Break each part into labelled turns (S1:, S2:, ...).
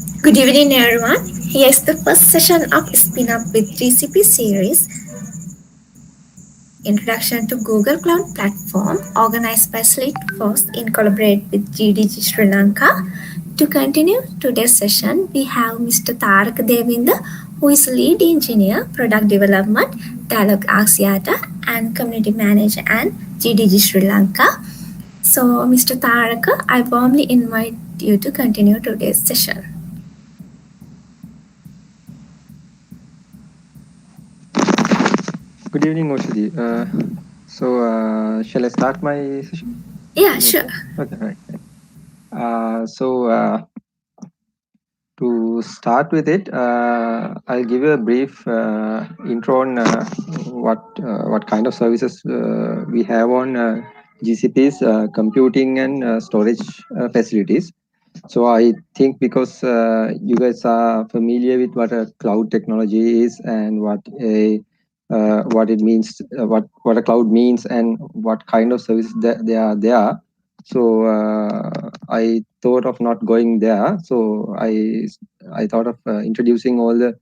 S1: Good evening, everyone. Here's the first session of Spin Up with GCP series, Introduction to Google Cloud Platform, organized by SLIIT FOSS in collaborate with GDG Sri Lanka. To continue today's session, we have Mr. Tharaka Devinda, who is lead engineer, product development, Dialog Axiata, and community manager and GDG Sri Lanka. So, Mr. Tharaka, I warmly invite you to continue today's session.
S2: Good evening, Oshidi. Shall I start my session?
S1: Yeah, sure.
S2: Okay, right. To start with it, I'll give you a brief intro on what kind of services we have on GCP's computing and storage facilities. So I think because you guys are familiar with what a cloud technology is and what it means, what a cloud means, and what kind of services they are there. So I thought of not going there. So I thought of introducing all the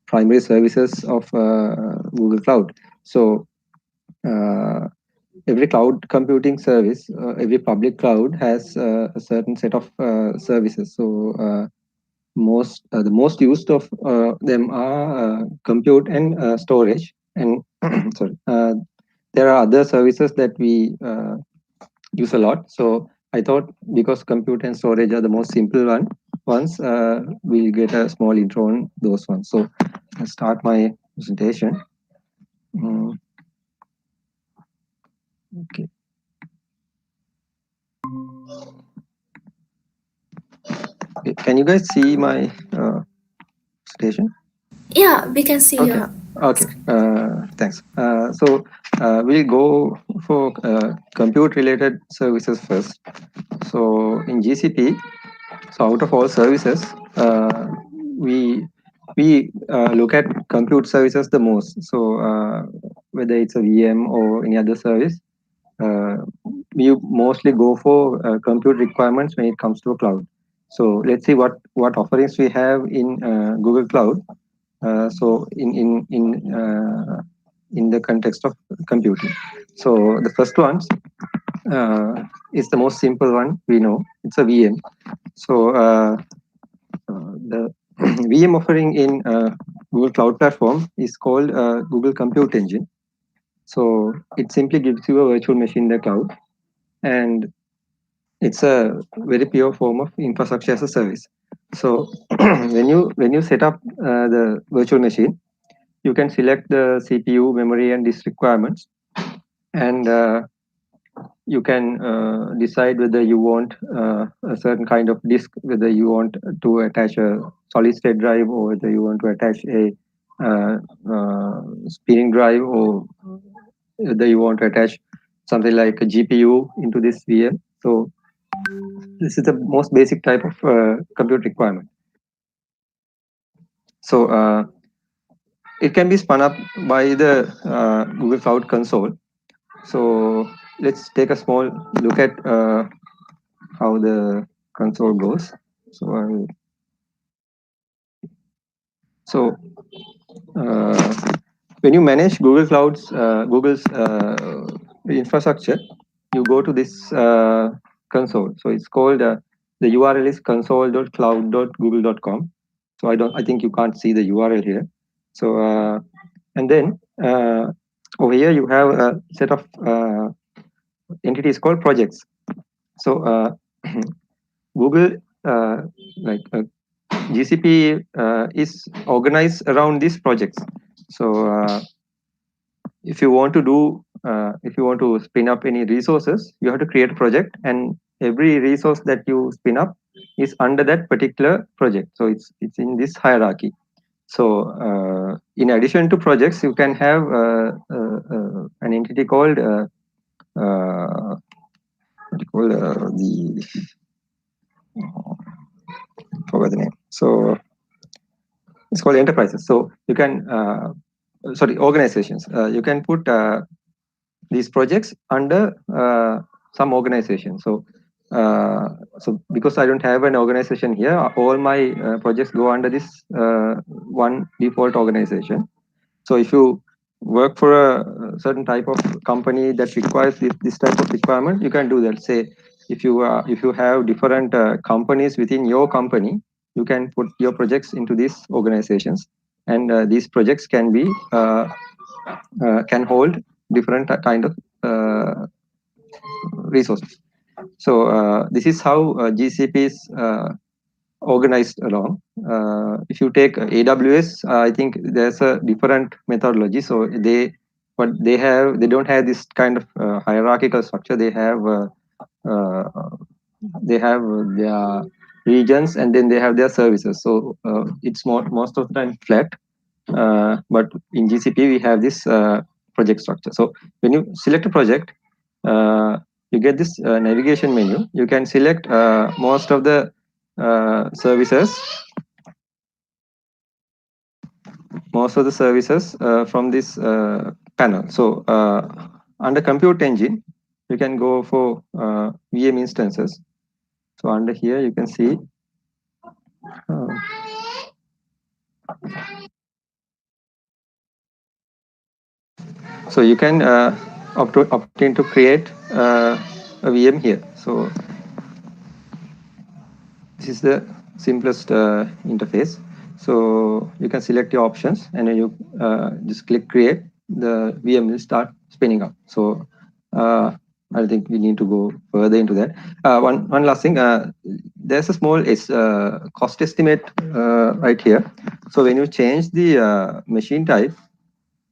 S2: primary services of Google Cloud. So every cloud computing service, every public cloud has a certain set of services. So the most used of them are compute and storage. And sorry, there are other services that we use a lot. So I thought because compute and storage are the most simple ones, we'll get a small intro on those ones. So I'll start my presentation. Okay. Okay. Can you guys see my presentation?
S1: Yeah, we can see
S2: Okay.
S1: your.
S2: Okay. Thanks. We'll go for compute-related services first. So in GCP, so out of all services, we look at compute services the most. So whether it's a VM or any other service, we mostly go for compute requirements when it comes to a cloud. So let's see what offerings we have in Google Cloud. So in the context of computing. So the first one is the most simple one we know. It's a VM. So the VM offering in Google Cloud Platform is called Google Compute Engine. So it simply gives you a virtual machine in the cloud, and it's a very pure form of infrastructure as a service. So when you set up the virtual machine, you can select the CPU, memory, and disk requirements, and you can decide whether you want a certain kind of disk, whether you want to attach a solid state drive or whether you want to attach a spinning drive, or whether you want to attach something like a GPU into this VM. So this is the most basic type of compute requirement. So it can be spun up by the Google Cloud Console. So let's take a small look at how the console goes. So when you manage Google's infrastructure, you go to this console. So it's called the URL is console.cloud.google.com. So I think you can't see the URL here. So and then over here you have a set of entities called projects. So Google like GCP is organized around these projects. So if you want to spin up any resources, you have to create a project, and every resource that you spin up is under that particular project. So it's in this hierarchy. So in addition to projects, you can have an entity called the forgot the name. So it's called enterprises. So you can organizations. You can put these projects under some organization. So So because I don't have an organization here, all my projects go under this one default organization. So if you work for a certain type of company that requires this type of requirement, you can do that. Say if you have different companies within your company, you can put your projects into these organizations, and these projects can be can hold different kind of resources. So this is how GCP is organized along. If you take AWS, I think there's a different methodology. So they don't have this kind of hierarchical structure. Uh, they have their regions, and then they have their services. So it's most of the time flat. But in GCP we have this project structure. So when you select a project, you get this navigation menu. You can select most of the services from this panel. So under compute engine, you can go for VM instances. So under here you can see uh, so you can opt in to create a VM here. So this is the simplest interface. So you can select your options, and then you just click create. The VM will start spinning up. So I think we need to go further into that. One last thing. There's a small cost estimate right here. So when you change the machine type,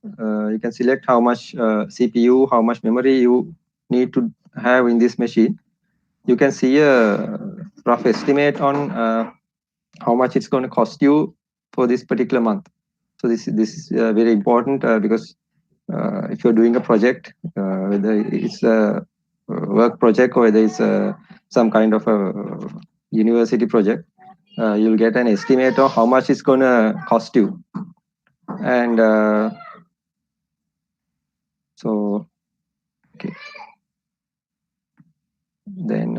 S2: you can select how much CPU, how much memory you need to have in this machine. You can see a rough estimate on how much it's going to cost you for this particular month. So this is very important because if you're doing a project, whether it's a work project or whether it's some kind of a university project, you'll get an estimate of how much it's going to cost you. And so, okay, then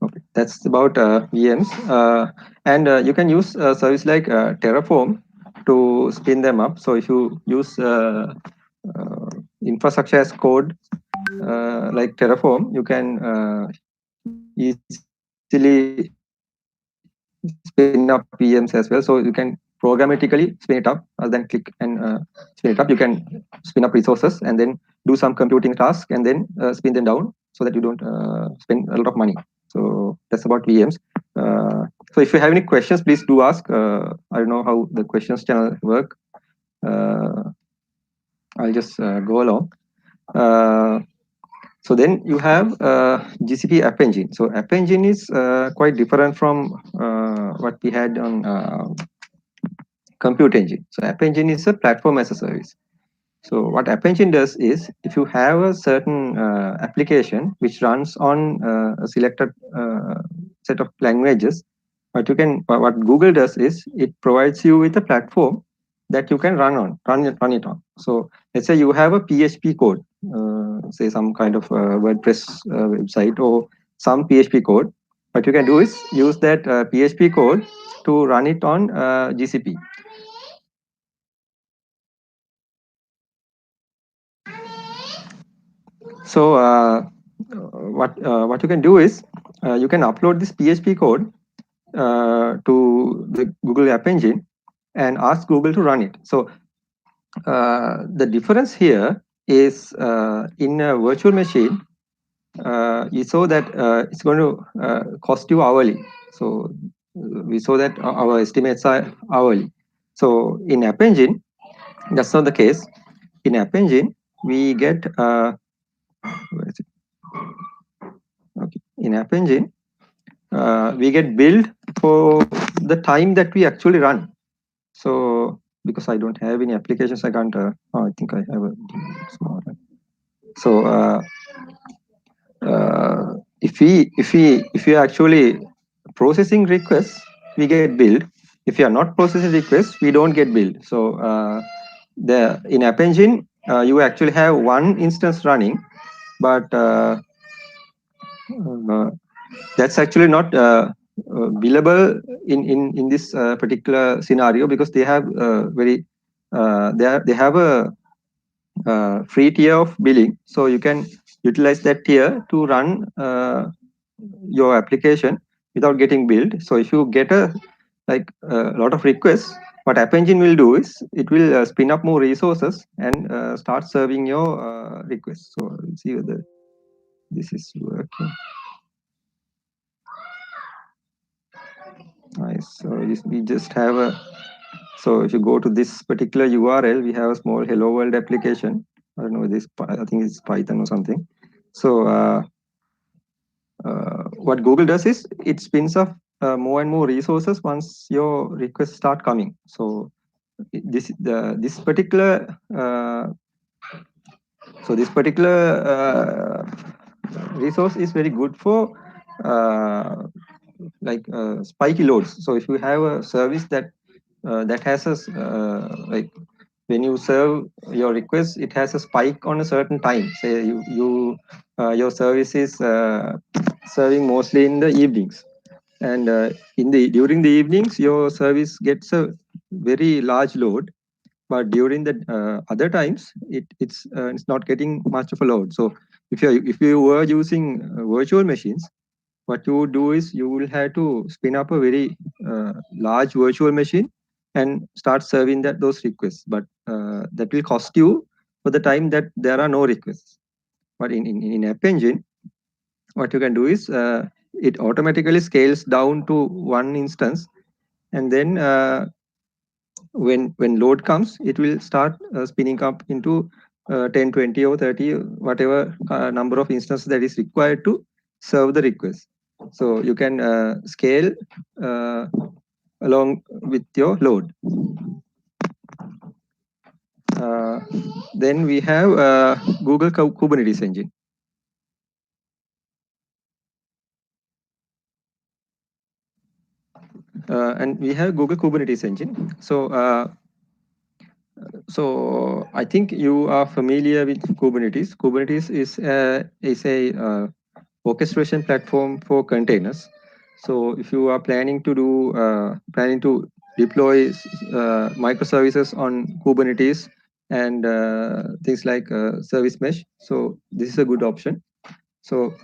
S2: okay, that's about VMs. And you can use a service like Terraform to spin them up. So if you use infrastructure as code like Terraform, you can easily spin up VMs as well. So you can programmatically spin it up rather than click and spin it up. You can spin up resources and then do some computing task and then spin them down so that you don't spend a lot of money. So that's about VMs. So if you have any questions, please do ask. I don't know how the questions channel work. I'll just go along. So then you have GCP App Engine. So App Engine is quite different from what we had on Compute Engine. So App Engine is a platform as a service. So what App Engine does is, if you have a certain application which runs on a selected set of languages, what Google does is it provides you with a platform that you can run it on. So let's say you have a PHP code, say some kind of WordPress website or some PHP code. What you can do is use that PHP code to run it on GCP. So what you can do is you can upload this PHP code to the Google App Engine and ask Google to run it. So the difference here is in a virtual machine, you saw that it's going to cost you hourly. So we saw that our estimates are hourly. So in App Engine, that's not the case. In App Engine, we get where is it? Okay. In App Engine, we get billed for the time that we actually run. So because I don't have any applications, I can't. I think I have a small. So if we are actually processing requests, we get billed. If you are not processing requests, we don't get billed. So in App Engine, you actually have one instance running, but that's actually not billable in this particular scenario, because they have they have a free tier of billing, so you can utilize that tier to run your application without getting billed. So if you get a lot of requests, what App Engine will do is it will spin up more resources and start serving your requests. So let's see whether this is working. Nice. So we just have a, so if you go to this particular URL, we have a small hello world application. I don't know this, I think it's Python or something. So what Google does is it spins up more and more resources once your requests start coming. So this particular resource is very good for spiky loads. So if you have a service that has a when you serve your request, it has a spike on a certain time. Say your service is serving mostly in the evenings, and during the evenings your service gets a very large load, but during the other times it's not getting much of a load. So if you were using virtual machines, what you would do is you will have to spin up a very large virtual machine and start serving those requests, but that will cost you for the time that there are no requests. But in App Engine, what you can do is it automatically scales down to one instance, and then when load comes, it will start spinning up into 10, 20 or 30, whatever number of instances that is required to serve the request. So you can scale uh, along with your load. Uh, then we have Google Kubernetes Engine. And we have Google Kubernetes Engine. So I think you are familiar with Kubernetes. Kubernetes is a orchestration platform for containers. So if you are planning to deploy microservices on Kubernetes and things like service mesh, so this is a good option. So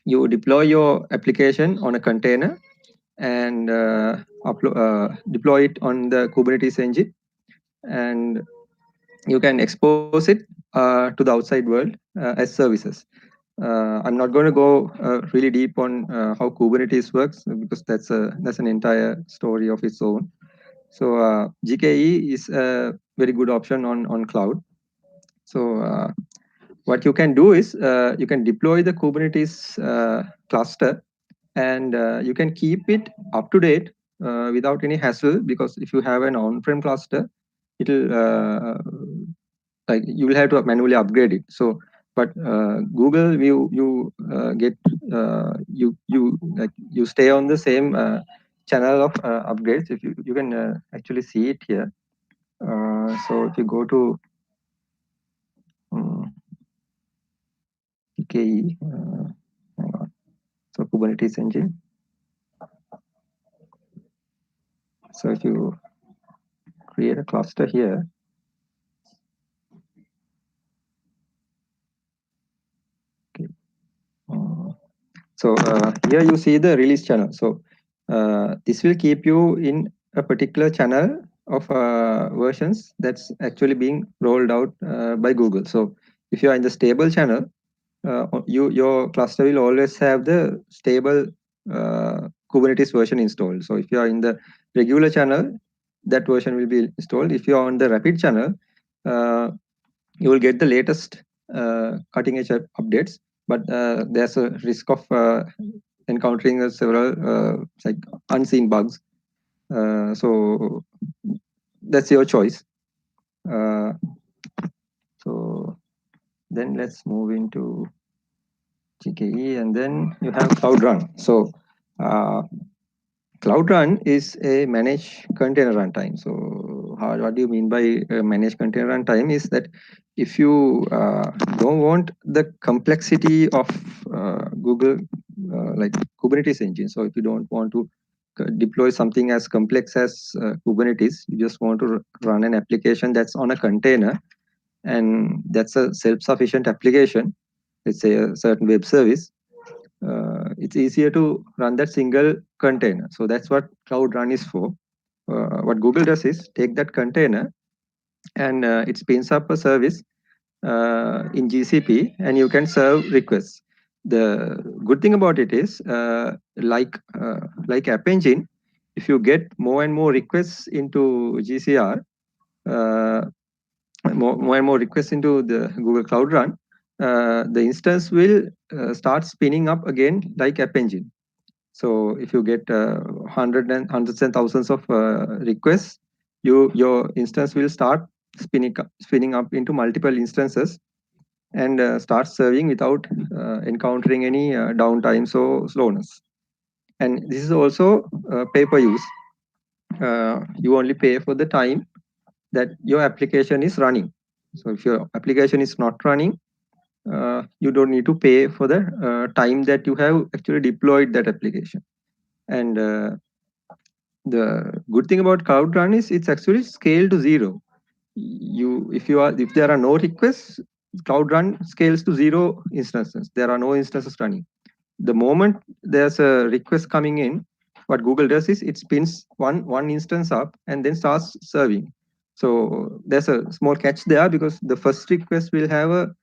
S2: you deploy your application on a container and deploy it on the Kubernetes engine, and you can expose it to the outside world as services. I'm not going to go really deep on how Kubernetes works, because that's an entire story of its own. So GKE is a very good option on cloud. So what you can do is you can deploy the Kubernetes cluster, and you can keep it up to date without any hassle, because if you have an on-prem cluster, it'll you will have to manually upgrade it. So but Google, you get you stay on the same channel of upgrades. If you can actually see it here. So if you go to um, KE, hang on. So Kubernetes engine. So if you create a cluster here, okay. So here you see the release channel. So this will keep you in a particular channel of versions that's actually being rolled out by Google. So if you are in the stable channel, your cluster will always have the stable Kubernetes version installed. So if you are in the regular channel, that version will be installed. If you are on the rapid channel, you will get the latest cutting edge updates, but there's a risk of encountering several like unseen bugs. So that's your choice. So then let's move into GKE, and then you have Cloud Run. So Cloud Run is a managed container runtime. So what do you mean by manage container runtime is that if you don't want the complexity of Google like Kubernetes engine, so if you don't want to deploy something as complex as Kubernetes, you just want to run an application that's on a container, and that's a self-sufficient application, let's say a certain web service, it's easier to run that single container. So that's what Cloud Run is for. What Google does is take that container and it spins up a service in GCP, and you can serve requests. The good thing about it is, like App Engine, if you get more and more requests into GCR, more and more requests into the Google Cloud Run, the instance will start spinning up again like App Engine. So if you get hundreds and thousands of requests, your instance will start spinning up into multiple instances and start serving without encountering any downtimes or slowness. And this is also pay per use. You only pay for the time that your application is running. So if your application is not running, you don't need to pay for the time that you have actually deployed that application. And the good thing about Cloud Run is it's actually scaled to zero. If there are no requests, Cloud Run scales to zero instances. There are no instances running. The moment there's a request coming in, what Google does is it spins one instance up and then starts serving. So there's a small catch there, because the first request will have a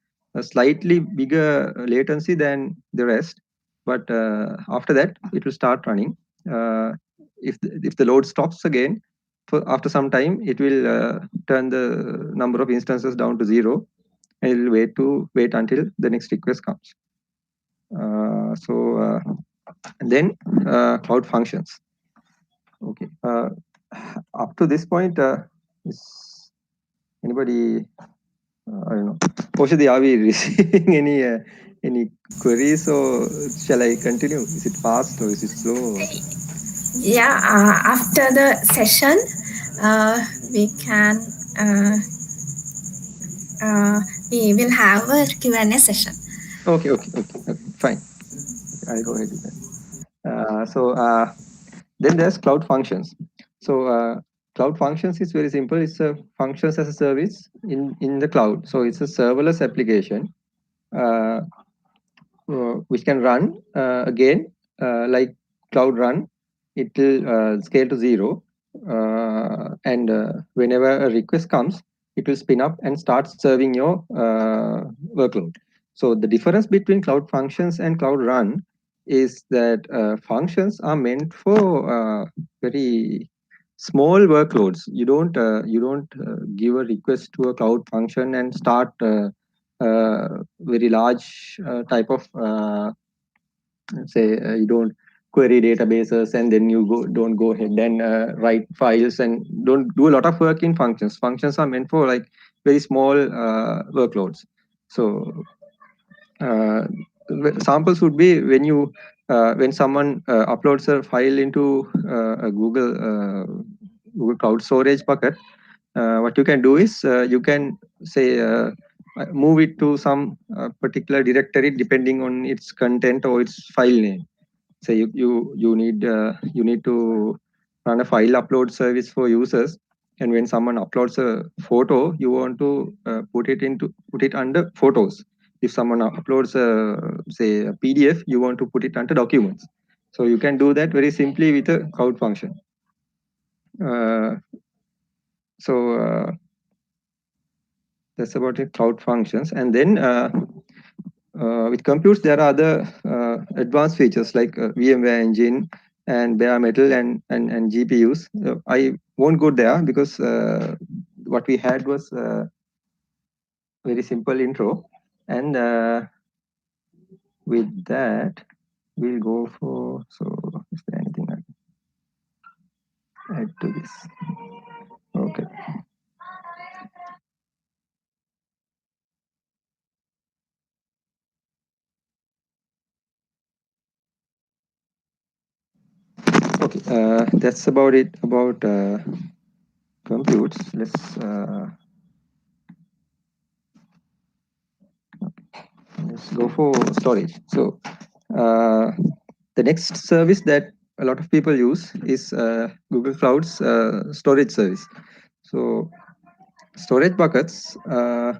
S2: slightly bigger latency than the rest, but after that it will start running. If the load stops again, after some time it will turn the number of instances down to zero, and it will wait until the next request comes. And then cloud functions. Okay. Up to this point, is anybody? I don't know. Poshadi, are we receiving any queries, or shall I continue? Is it fast or is it slow?
S1: Yeah, after the session, we can we will have a Q&A session.
S2: Okay, fine. I'll go ahead with that. Then there's cloud functions. So cloud functions is very simple. It's a functions as a service in the cloud. So it's a serverless application uh, which can run again like Cloud Run. It will scale to zero, and whenever a request comes, it will spin up and start serving your workload. So the difference between Cloud Functions and Cloud Run is that functions are meant for very small workloads. You don't give a request to a cloud function and start very large type of say you don't query databases, and then don't go ahead and write files, and don't do a lot of work in functions. Functions are meant for like very small workloads. So samples would be when someone uploads a file into a Google Cloud Storage bucket. What you can do is you can say move it to some particular directory depending on its content or its file name. Say you need to run a file upload service for users, and when someone uploads a photo, you want to put it under photos. If someone uploads say a PDF, you want to put it under documents. So you can do that very simply with a cloud function. uh, so that's about the cloud functions. And then with computes, there are other advanced features like VMware Engine and bare metal and GPUs. I won't go there because what we had was very simple intro. And with that, we'll go for, so is there anything I can add to this? Okay. Okay, that's about it about computes, let's go for storage. So the next service that a lot of people use is Google Cloud's storage service. So storage buckets are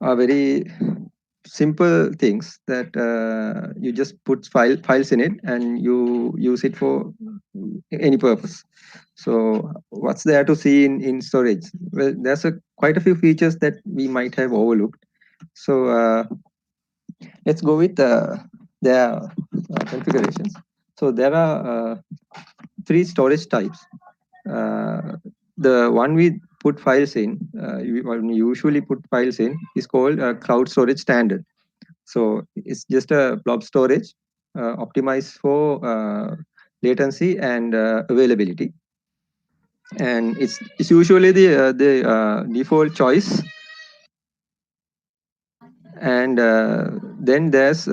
S2: very simple things that you just put files in it and you use it for any purpose. So what's there to see in storage? Well, there's quite a few features that we might have overlooked. So let's go with their configurations. So there are three storage types. The one we put files in, we usually put files in, is called cloud storage standard. So it's just a blob storage optimized for latency and availability. And it's usually the default choice. And then there's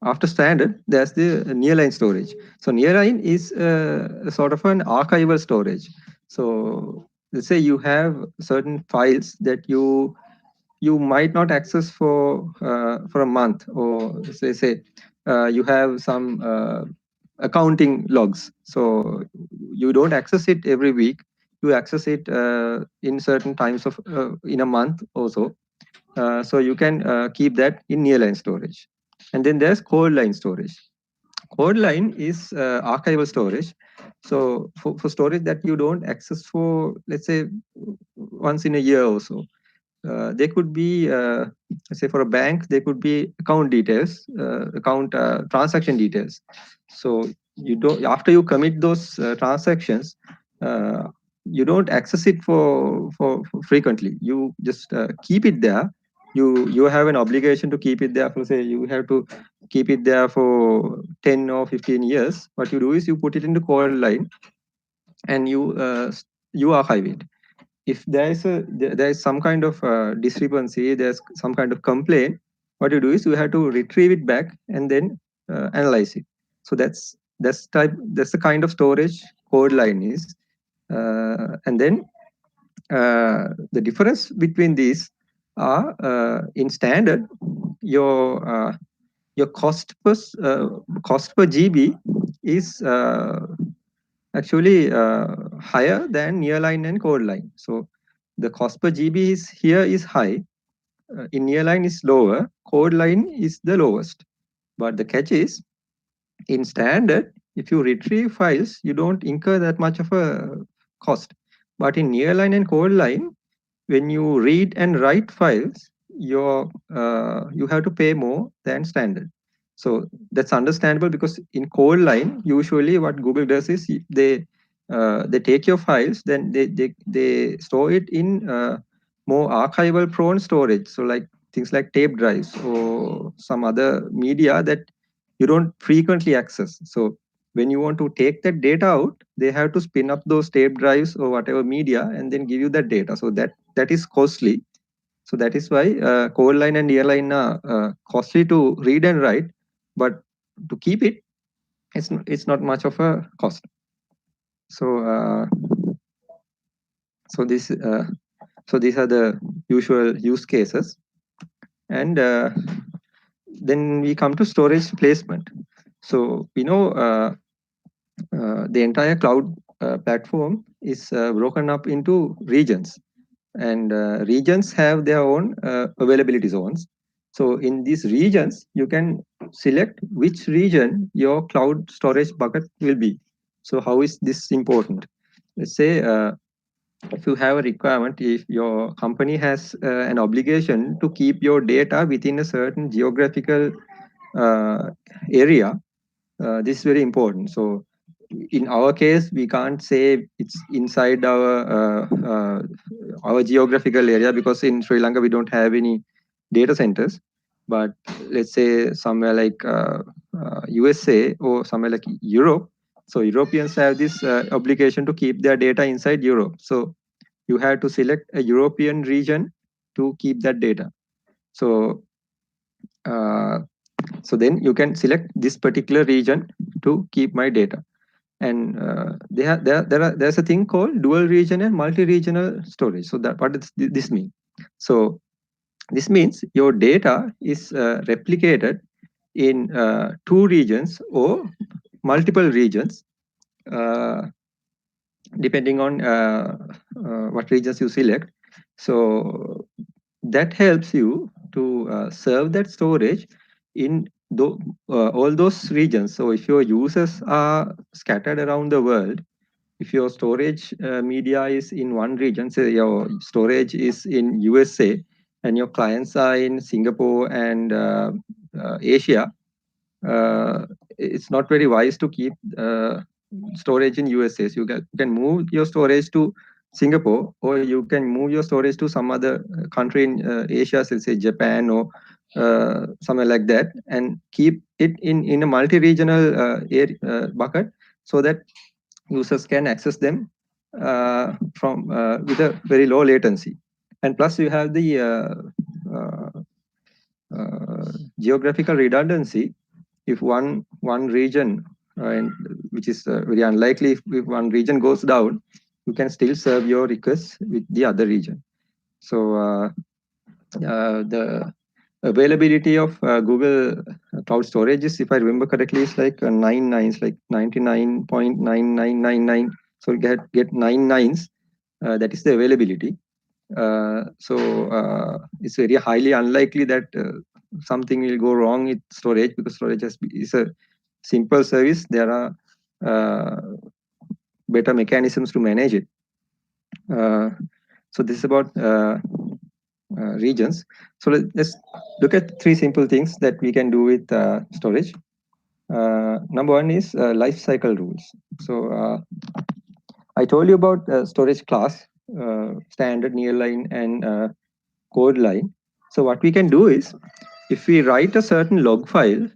S2: after standard, there's the nearline storage. So nearline is sort of an archival storage. So let's say you have certain files that you might not access for a month, or say you have some accounting logs. So you don't access it every week. You access it in certain times of in a month or so. So you can keep that in nearline storage. And then there's cold line storage. Cold line is archival storage. So for storage that you don't access for, let's say, once in a year or so. They could be, say for a bank, they could be account details, account transaction details. So you don't, after you commit those transactions, uh, you don't access it for frequently. You just keep it there. You have an obligation to keep it there for, say, you have to keep it there for 10 or 15 years. What you do is you put it into cold line and you archive it. If there is some kind of discrepancy, there's some kind of complaint, what you do is you have to retrieve it back and then analyze it. So that's the kind of storage code line is. And then the difference between these are in standard, your cost per GB is actually higher than nearline and cold line. So the cost per GB is high. In nearline is lower. Cold line is the lowest. But the catch is, in standard, if you retrieve files, you don't incur that much of a cost. But in nearline and cold line, when you read and write files, you have to pay more than standard. So that's understandable, because in cold line, usually what Google does is they take your files, then they store it in more archival prone storage. So like things like tape drives or some other media that you don't frequently access. So when you want to take that data out, they have to spin up those tape drives or whatever media and then give you that data. So that is costly. So that is why cold line and nearline are costly to read and write, but to keep it, it's not much of a cost. So so this so these are the usual use cases. And then we come to storage placement. So we know the entire cloud platform is broken up into regions, and regions have their own availability zones. So in these regions, you can select which region your cloud storage bucket will be. So how is this important? Let's say if you have a requirement, if your company has an obligation to keep your data within a certain geographical uh, area, this is very important. So in our case, we can't say it's inside our geographical area, because in Sri Lanka we don't have any data centers. But let's say somewhere like USA or somewhere like Europe, so Europeans have this obligation to keep their data inside Europe. So you have to select a European region to keep that data. So uh, so then you can select this particular region to keep my data. and there's a thing called dual region and multi-regional storage. So that what does this mean? So this means your data is replicated in two regions or multiple regions, uh, depending on what regions you select. So that helps you to serve that storage in all those regions. So if your users are scattered around the world, if your storage media is in one region, say your storage is in USA and your clients are in Singapore and Asia, it's not very wise to keep storage in USA. So you can move your storage to Singapore, or you can move your storage to some other country in Asia, so say Japan or somewhere like that, and keep it in a multi-regional bucket, so that users can access them from with a very low latency. And plus, you have the geographical redundancy. If one region, and which is very unlikely, if one region goes down, you can still serve your requests with the other region. So the availability of Google Cloud Storage is, if I remember correctly, is like 9 nines, like 99.9999. So get 9 nines. That is the availability. So it's very highly unlikely that something will go wrong with storage, because storage is a simple service. There are better mechanisms to manage it. So this is about regions. So let's look at three simple things that we can do with storage. Number one is life cycle rules. So I told you about storage class, standard, nearline, and code line. So what we can do is, if we write a certain log file,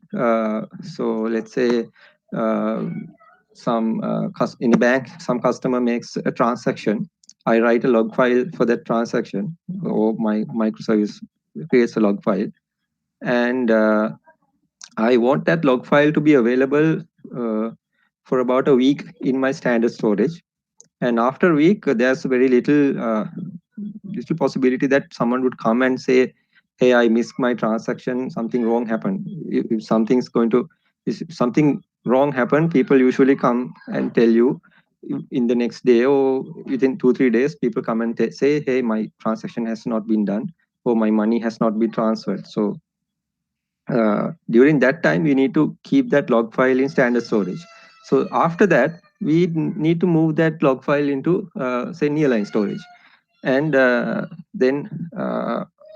S2: so let's say in a bank, some customer makes a transaction. I write a log file for that transaction, or my microservice creates a log file, and I want that log file to be available for about a week in my standard storage. And after a week, there's very little possibility that someone would come and say, "Hey, I missed my transaction. Something wrong happened." If something wrong happened, people usually come and tell you in the next day, or within 2-3 days. People come and say, "Hey, my transaction has not been done, or my money has not been transferred." So during that time, we need to keep that log file in standard storage. So after that, we need to move that log file into say nearline storage. And then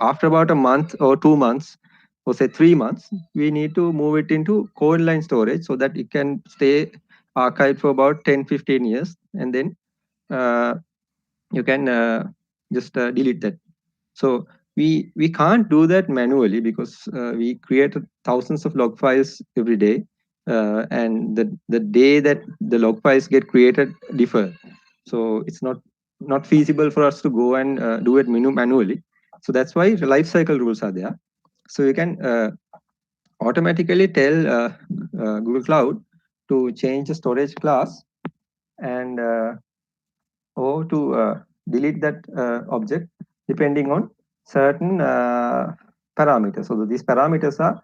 S2: after about a month or 2 months, or say 3 months, we need to move it into code line storage, so that it can stay archived for about 10-15 years. And then you can just delete that. So we can't do that manually, because we create thousands of log files every day, and the day that the log files get created differ. So it's not feasible for us to go and do it manually. So that's why the life cycle rules are there. So you can automatically tell Google Cloud to change the storage class, and or to delete that object, depending on certain parameters. So these parameters are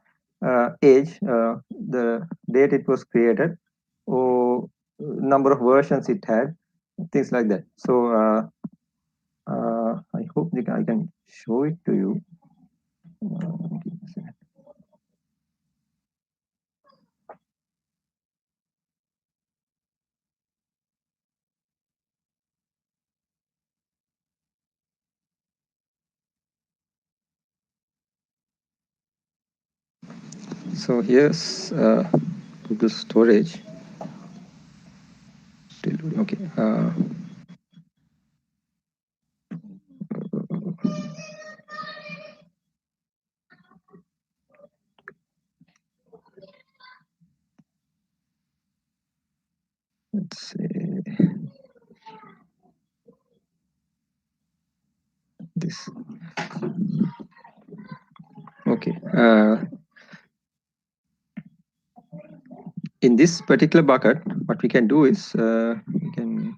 S2: age, the date it was created, or number of versions it had, things like that. So I hope I can show it to you. Give me a second. So here's Google Storage. Okay. Let's say this. Okay. in this particular bucket, what we can do is we can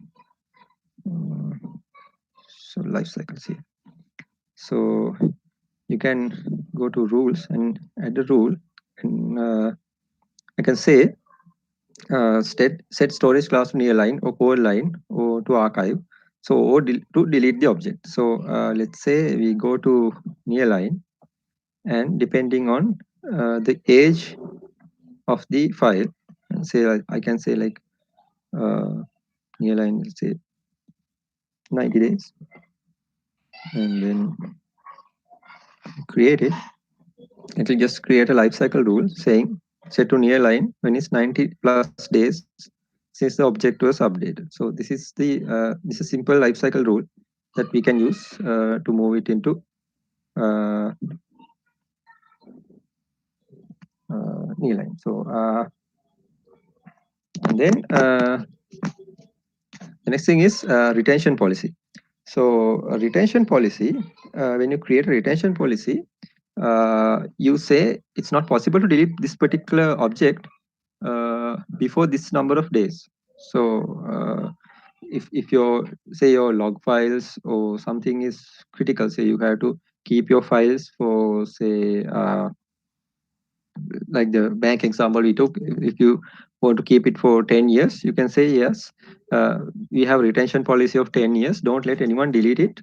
S2: so life cycles here. So you can go to rules and add a rule, and I can say set storage class to nearline or core line or to archive. So or to delete the object. So let's say we go to nearline, and depending on the age of the file, say I can say like nearline, let's say 90 days, and then create it. It will just create a lifecycle rule saying set to nearline when it's 90 plus days since the object was updated. So this is simple lifecycle rule that we can use to move it into uh, nearline. So and then the next thing is retention policy. So a retention policy, when you create a retention policy, you say it's not possible to delete this particular object before this number of days. So if your say your log files or something is critical, say you have to keep your files for say like the bank example we took, if you want to keep it for 10 years, you can say yes, we have retention policy of 10 years, don't let anyone delete it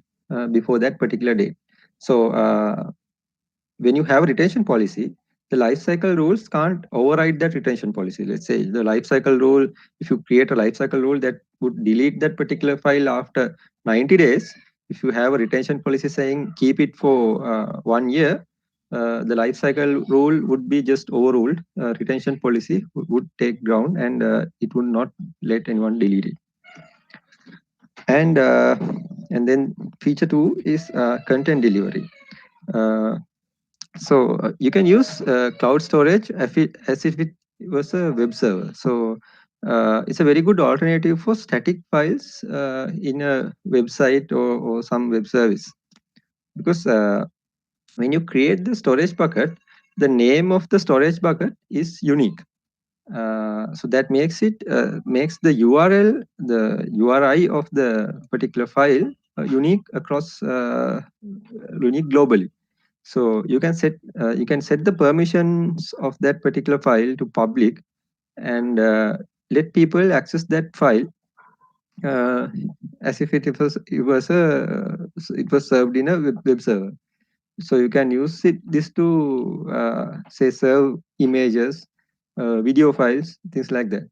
S2: before that particular date. So when you have a retention policy, the lifecycle rules can't override that retention policy. Let's say the lifecycle rule, if you create a lifecycle rule that would delete that particular file after 90 days, if you have a retention policy saying keep it for 1 year, the lifecycle rule would be just overruled. Retention policy would take ground, and it would not let anyone delete it. And then feature 2 is content delivery. So you can use cloud storage as if it was a web server. So it's a very good alternative for static files in a website or some web service, because when you create the storage bucket, the name of the storage bucket is unique. So that makes it makes the URL, the URI of the particular file unique across unique globally. So you can set the permissions of that particular file to public, and let people access that file uh, as if it was served in a web server. So you can use this to say serve images, video files, things like that.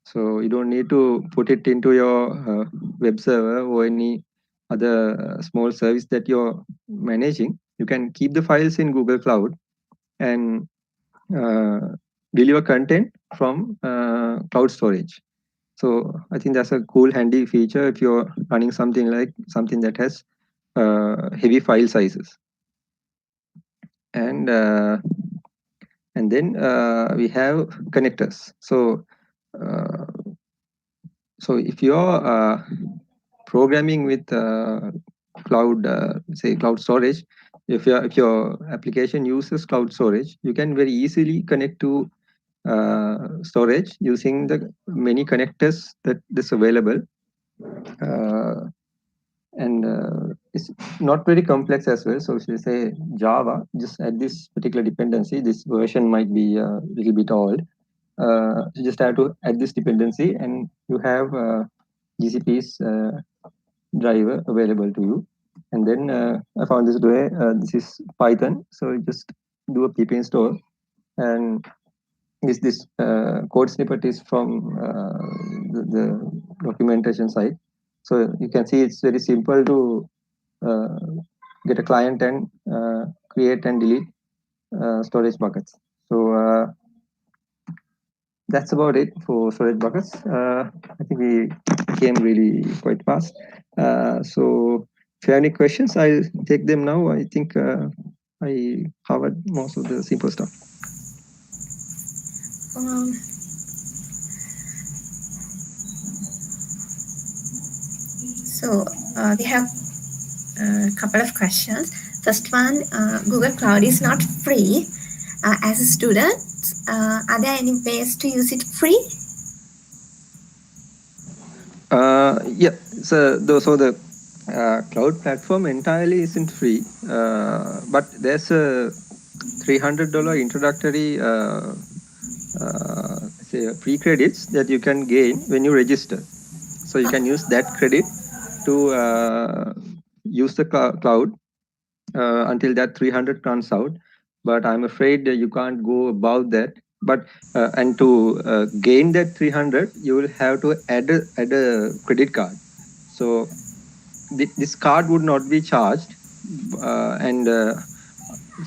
S2: So you don't need to put it into your web server or any other small service that you're managing. You can keep the files in Google Cloud and uh, deliver content from cloud storage. So I think that's a cool, handy feature if you're running something that has heavy file sizes. And then we have connectors. So if you're programming with cloud, say cloud storage, if your application uses cloud storage, you can very easily connect to storage using the many connectors that's available. And it's not very complex as well. So if you say Java, just add this particular dependency. This version might be a little bit old. You just have to add this dependency, and you have GCP's driver available to you. And then I found this way. This is Python, so you just do a pip install, and this code snippet is from the documentation site. So you can see it's very simple to get a client and create and delete storage buckets. So that's about it for storage buckets. I think we came really quite fast. So if you have any questions, I'll take them now. I think I covered most of the simple stuff.
S1: Um, so we have a couple of questions. First one, Google Cloud is not free. As a student, Are there any ways to use it free?
S2: Yeah, so the cloud platform entirely isn't free, but there's a $300 introductory say free credits that you can gain when you register. So you can use that credit to use the cloud until that 300 runs out. But I'm afraid that you can't go above that. But and to gain that 300, you will have to add a credit card. So this card would not be charged, and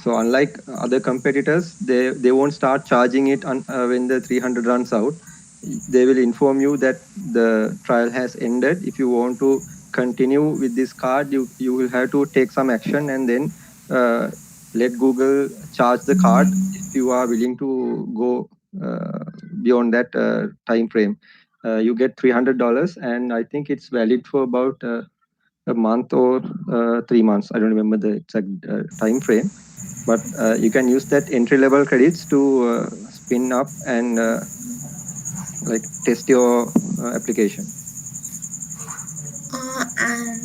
S2: so unlike other competitors, they won't start charging it when the 300 runs out. They will inform you that the trial has ended. If you want to continue with this card, you will have to take some action and then uh, let Google charge the card if you are willing to go beyond that time frame. You get $300, and I think it's valid for about a month or 3 months. I don't remember the exact time frame, but you can use that entry level credits to spin up and like test your application.
S1: And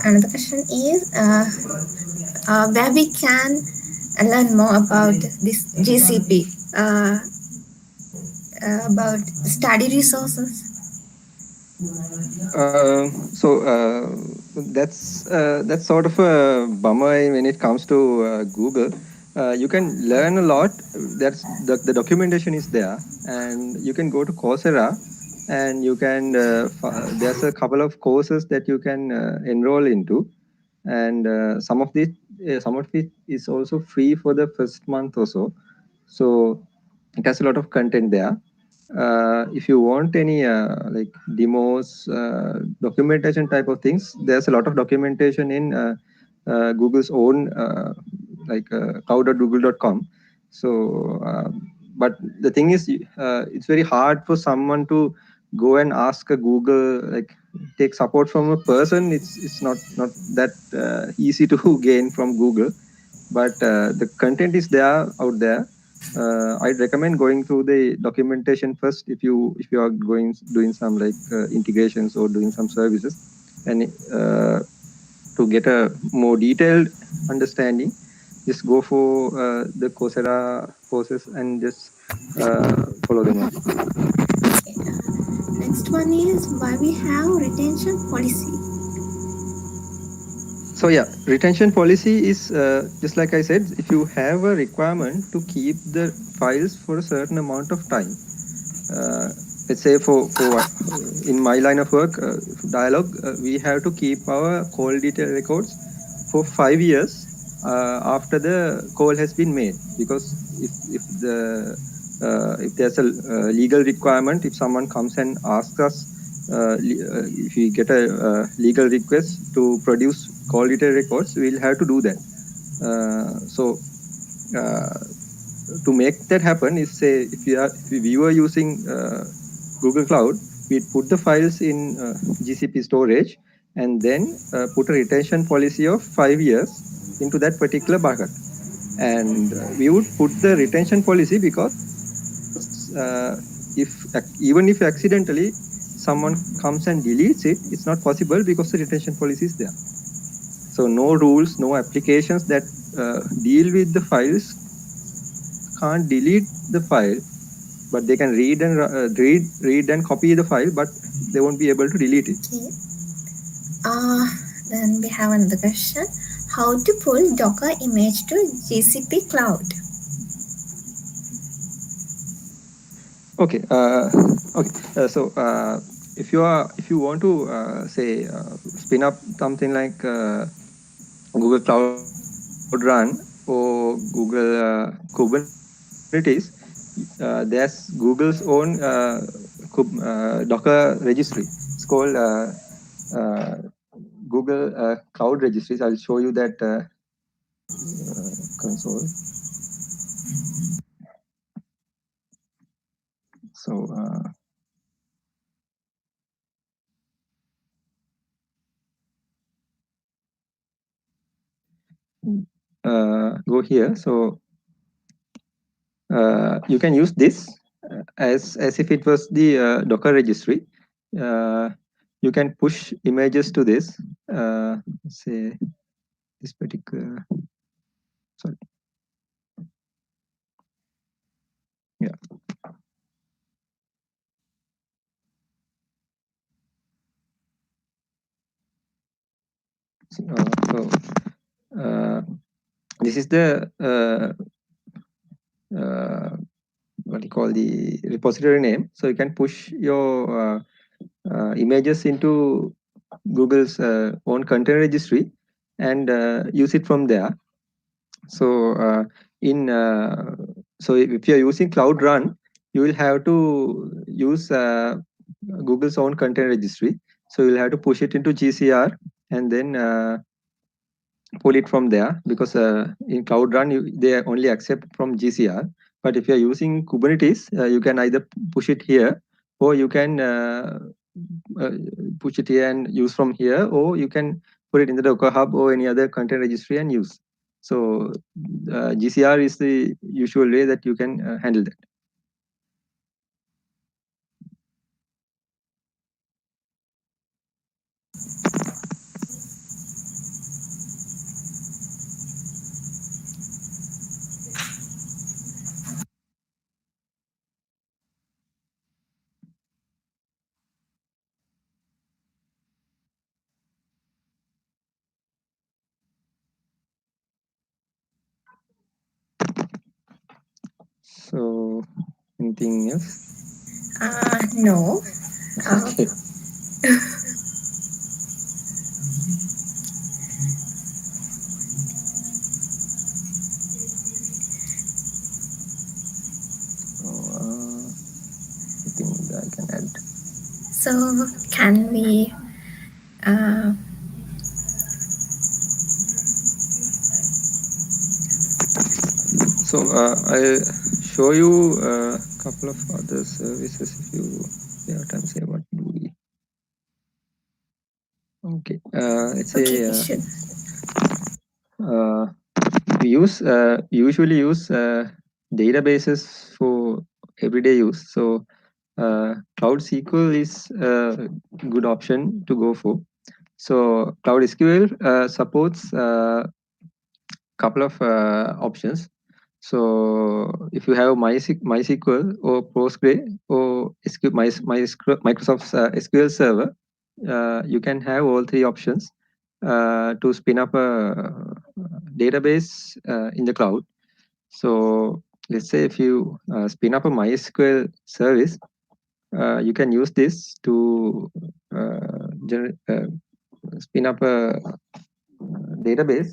S1: another question is where we can learn more about this GCP, about study resources.
S2: That's sort of a bummer when it comes to Google. You can learn a lot. That's the documentation is there, and you can go to Coursera, and you can there's a couple of courses that you can enroll into, and some of it is also free for the first month or so. So it has a lot of content there. If you want any like demos, documentation type of things, there's a lot of documentation in Google's own like cloud.google.com. So, but the thing is, it's very hard for someone to go and ask a Google, like take support from a person. It's not that easy to gain from Google, but the content is there out there. I'd recommend going through the documentation first if you are doing some like integrations or doing some services, and to get a more detailed understanding, just go for the Coursera courses and just follow them up.
S1: Okay. Next one is why we have retention policy.
S2: So yeah, retention policy is just like I said, if you have a requirement to keep the files for a certain amount of time. uh, let's say for in my line of work, dialogue, we have to keep our call detail records for 5 years after the call has been made, because if there's a legal requirement, if someone comes and asks us, if we get a legal request to produce call detail records, we'll have to do that. So uh, to make that happen, if we were using Google Cloud, we'd put the files in GCP storage and then put a retention policy of 5 years into that particular bucket. And we would put the retention policy because even if accidentally someone comes and deletes it, it's not possible because the retention policy is there. So no rules, no applications that deal with the files can't delete the file, but they can read and copy the file, but they won't be able to delete it.
S1: Okay. Uh, then we have another question. How to pull Docker image to GCP cloud?
S2: Okay. Okay. If you want to say spin up something like Google Cloud Run or Google Kubernetes, there's Google's own Docker registry. It's called uh, Google Cloud Registries. I'll show you that console. So go here. So you can use this as if it was the Docker registry. You can push images to this. Say this particular. Sorry. Yeah. So this is the what you call the repository name. So you can push your images into Google's own container registry and use it from there. So in so if you're using Cloud Run, you will have to use Google's own container registry. So you'll have to push it into GCR and then pull it from there, because in Cloud Run they only accept from GCR. But if you're using Kubernetes, you can either push it here, or you can uh, push it here and use from here, or you can put it in the Docker Hub or any other container registry and use. So GCR is the usual way that you can handle that. So anything else?
S1: No.
S2: Okay. I think I can add.
S1: So can we
S2: So I'll show you a couple of other services if you have time. Say what do we? Okay, let's
S1: okay,
S2: say
S1: we should.
S2: we usually use databases for everyday use. So Cloud SQL is a good option to go for. So Cloud SQL supports couple of options. So if you have MySQL or Postgre or Microsoft's SQL Server, you can have all three options to spin up a database in the cloud. So let's say if you spin up a MySQL service, you can use this to spin up a database.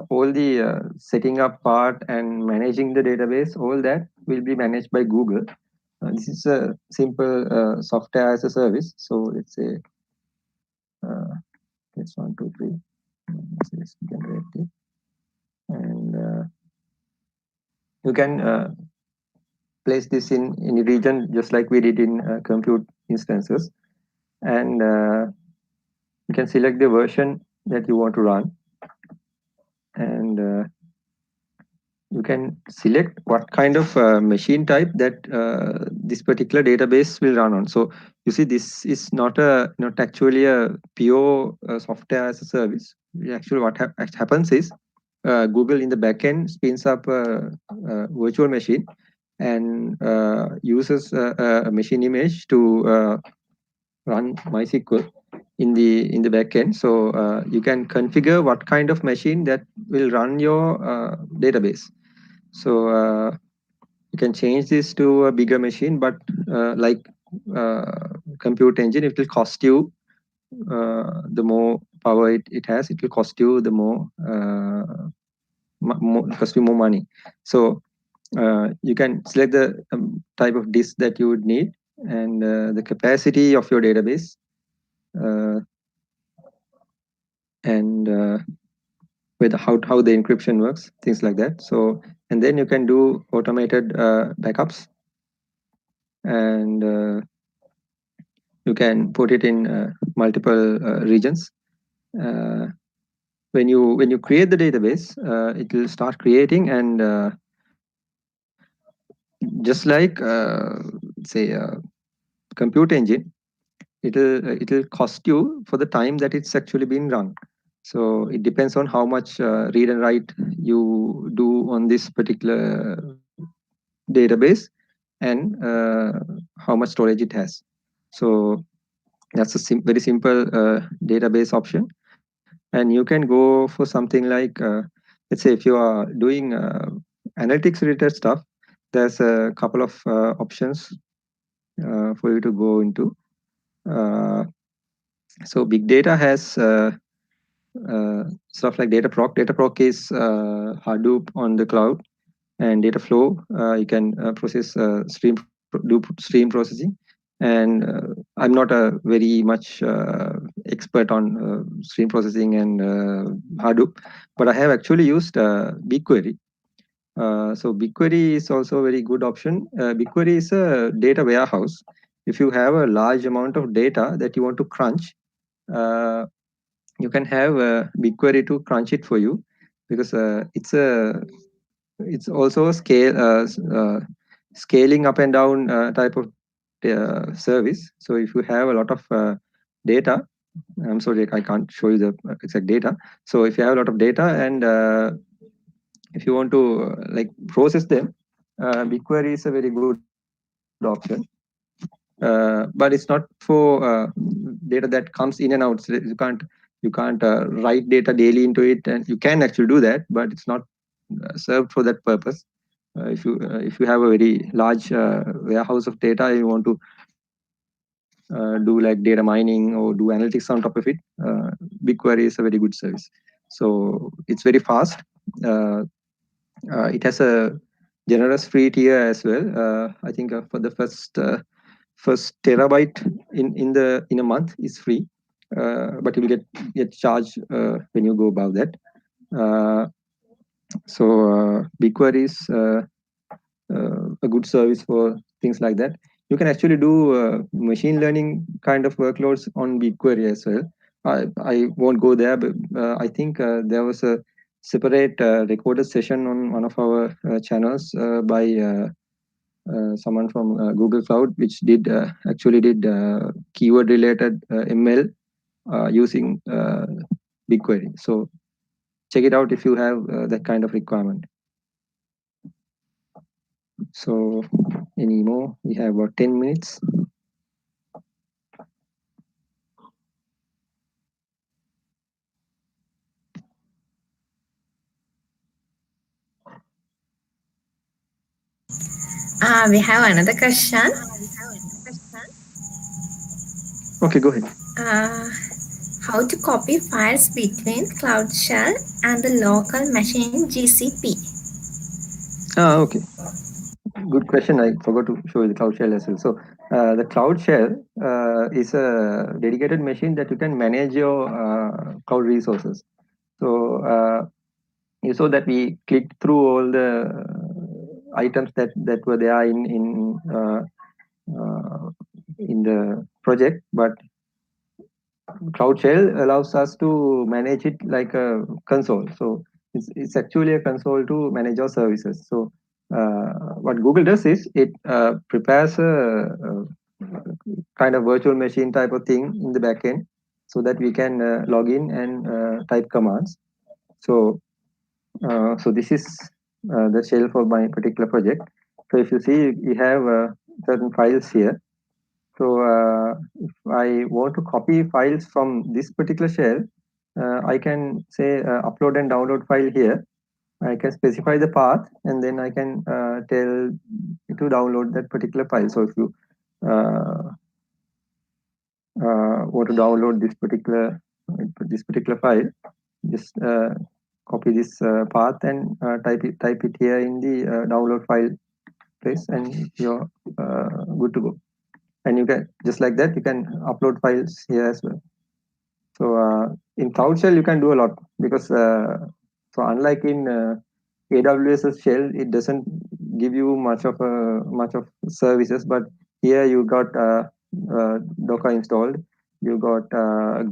S2: All the setting up part and managing the database, all that will be managed by Google. This is a simple software as a service. So let's say let's 1, 2, 3. Let's generate it, and you can place this in any region just like we did in compute instances, and you can select the version that you want to run, and you can select what kind of machine type that this particular database will run on. So you see, this is not actually a pure software as a service. Actually, what happens is Google in the backend spins up a virtual machine and uses a machine image to run MySQL in the backend. So you can configure what kind of machine that will run your database. So you can change this to a bigger machine, but like compute engine, it will cost you the more power it has, it will cost you the more cost you more money. So you can select the type of disk that you would need and the capacity of your database, and with how the encryption works, things like that. So, and then you can do automated backups, and you can put it in multiple regions. When you create the database, it will start creating, and just like say compute engine, it'll cost you for the time that it's actually been run. So it depends on how much read and write you do on this particular database and how much storage it has. So that's a very simple database option. And you can go for something like let's say if you are doing analytics related stuff, there's a couple of options for you to go into. uh, so big data has stuff like Dataproc. Dataproc is Hadoop on the cloud, and Dataflow you can process do stream processing. And I'm not a very much expert on stream processing and Hadoop, but I have actually used BigQuery. So BigQuery is also a very good option. BigQuery is a data warehouse. If you have a large amount of data that you want to crunch, uh, you can have BigQuery to crunch it for you, because it's also a scaling up and down type of service. So if you have a lot of data, I'm sorry, I can't show you the exact data. So if you have a lot of data and if you want to like process them, BigQuery is a very good option. But it's not for data that comes in and out. So you can't write data daily into it, and you can actually do that, but it's not served for that purpose. If you have a very large warehouse of data, you want to do like data mining or do analytics on top of it, BigQuery is a very good service. So it's very fast. uh, it has a generous free tier as well. I think for the first terabyte in a month is free, but you will get charged when you go above that. Uh, so BigQuery is a good service for things like that. You can actually do machine learning kind of workloads on BigQuery as well. I won't go there, but I think there was a separate recorded session on one of our channels by someone from Google Cloud, which actually did keyword related ML using BigQuery. So check it out if you have that kind of requirement. So any more? We have about 10 minutes.
S1: We have another question.
S2: Okay, go ahead.
S1: Uh, how to copy files between Cloud Shell and the local machine GCP?
S2: Okay. Good question. I forgot to show you the Cloud Shell as well. So the Cloud Shell is a dedicated machine that you can manage your cloud resources. So you saw that we clicked through all the items that were there in the project, but Cloud Shell allows us to manage it like a console. So it's actually a console to manage our services. So what Google does is it prepares a kind of virtual machine type of thing in the backend, so that we can log in and type commands. So so this is the shell for my particular project. So if you see, we have certain files here. So if I want to copy files from this particular shell, I can say upload and download file here. I can specify the path, and then I can tell it to download that particular file. So if you uh, want to download this particular file, just copy this path and type it here in the download file place, and you're good to go. And you can, just like that, you can upload files here as well. So in Cloud Shell, you can do a lot, because so unlike in AWS's shell, it doesn't give you much of services. But here you got Docker installed, you got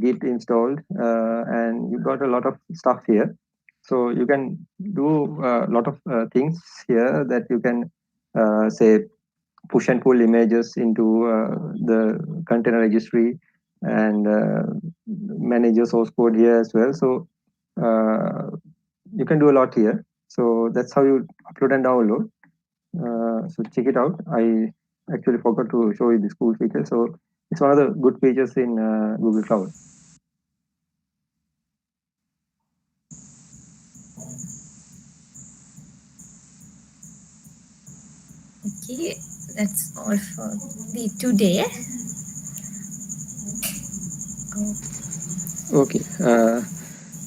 S2: Git installed, and you got a lot of stuff here. So you can do a lot of things here that you can say push and pull images into the container registry and manage your source code here as well. So you can do a lot here. So that's how you upload and download. So check it out. I actually forgot to show you this cool feature. So it's one of the good features in Google Cloud.
S1: Okay, that's all for the today.
S2: Okay.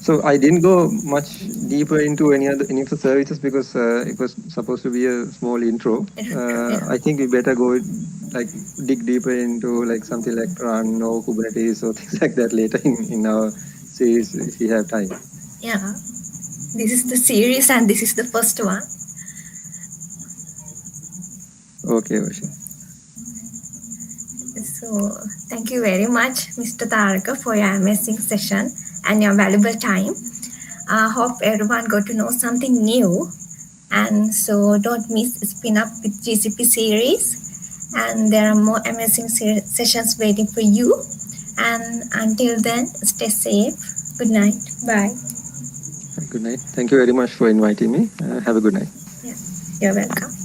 S2: So I didn't go much deeper into any of the services because it was supposed to be a small intro.
S1: Yeah.
S2: I think we better go like dig deeper into like something like run or Kubernetes or things like that later in our series if we have time.
S1: Yeah, this is the series and this is the first one.
S2: Okay, Varsha.
S1: So thank you very much, Mr. Tharaka, for your amazing session and your valuable time. I hope everyone got to know something new. And so don't miss Spin Up with GCP series. And there are more amazing sessions waiting for you. And until then, stay safe. Good night. Bye.
S2: Good night. Thank you very much for inviting me. Have a good night.
S1: Yeah, you're welcome.